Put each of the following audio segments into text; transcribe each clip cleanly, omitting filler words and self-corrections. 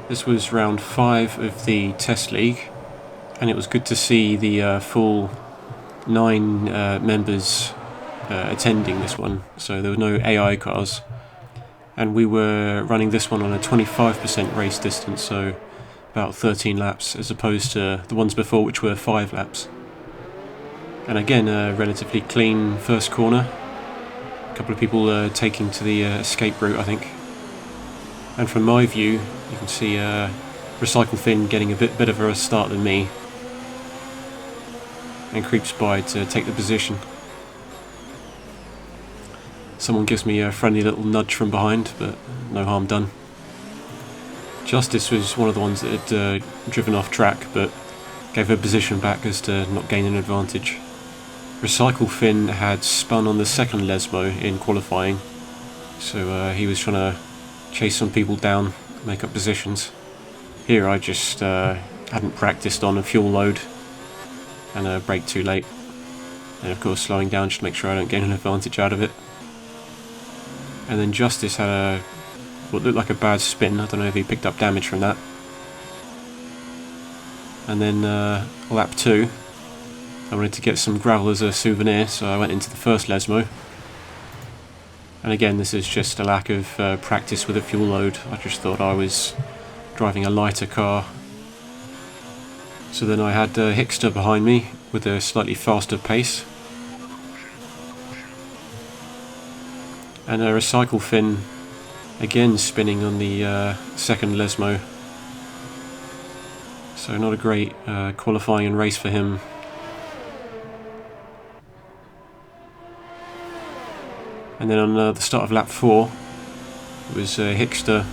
This was round 5 of the Test League, and it was good to see the full 9 members attending this one, so there were no AI cars, and we were running this one on a 25% race distance, so about 13 laps, as opposed to the ones before, which were 5 laps. And again, a relatively clean first corner. A couple of people taking to the escape route, I think. And from my view, you can see Recycle Finn getting a bit of a start than me, and creeps by to take the position. Someone gives me a friendly little nudge from behind, but no harm done. Justice was one of the ones that had driven off track, but gave her position back as to not gain an advantage. Recycle Finn had spun on the second Lesmo in qualifying, so he was trying to chase some people down, make up positions. Here I just hadn't practiced on a fuel load and braked too late, and of course slowing down just to make sure I don't gain an advantage out of it. And then Justice had what looked like a bad spin. I don't know if he picked up damage from that. And then lap 2, I wanted to get some gravel as a souvenir, so I went into the first Lesmo. And again, this is just a lack of practice with a fuel load. I just thought I was driving a lighter car. So then I had Hickster behind me with a slightly faster pace. And a Recycle Finn again spinning on the second Lesmo. So not a great qualifying and race for him. And then on the start of lap 4, it was Hickster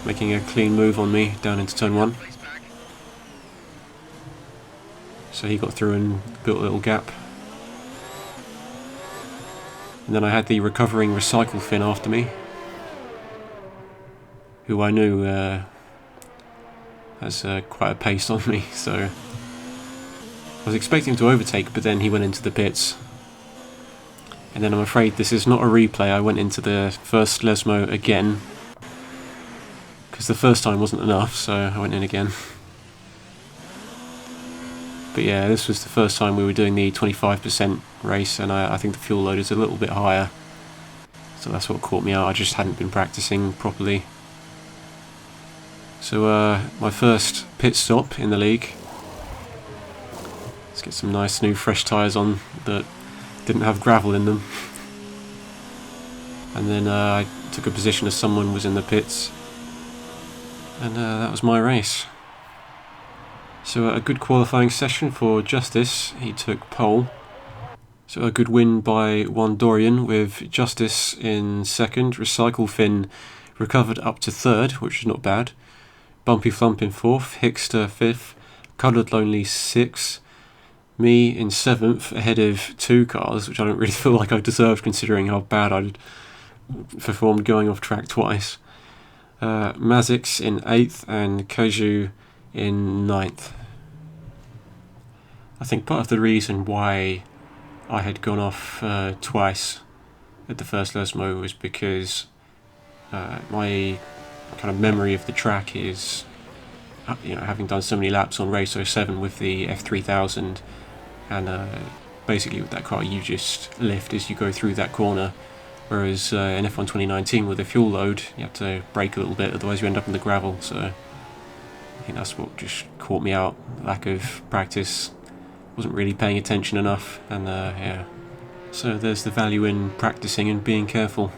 making a clean move on me down into turn 1. So he got through and built a little gap. And then I had the recovering Recycle Finn after me, who I knew has quite a pace on me, so I was expecting him to overtake, but then he went into the pits. And then I'm afraid this is not a replay. I went into the first Lesmo again, because the first time wasn't enough, so I went in again. But yeah, this was the first time we were doing the 25% race, and I think the fuel load is a little bit higher, so that's what caught me out. I just hadn't been practicing properly. So my first pit stop in the league. Let's get some nice new fresh tyres on that didn't have gravel in them. And then I took a position as someone was in the pits, and that was my race. So a good qualifying session for Justice. He took pole. So a good win by Juan Dorian, with Justice in second. Recycle Finn recovered up to third, which is not bad. Bumpy Flump in fourth. Hickster fifth. Coloured Lonely sixth. Me in seventh, ahead of 2 cars, which I don't really feel like I deserved considering how bad I'd performed going off track twice. Mazix in 8th and Koju in 9th. I think part of the reason why I had gone off twice at the first Lesmo was because my kind of memory of the track is, having done so many laps on Race 07 with the F3000, and basically with that car you just lift as you go through that corner, whereas in F1 2019 with the fuel load you have to brake a little bit, otherwise you end up in the gravel. So I think that's what just caught me out, lack of practice, wasn't really paying attention enough, and yeah. So there's the value in practicing and being careful.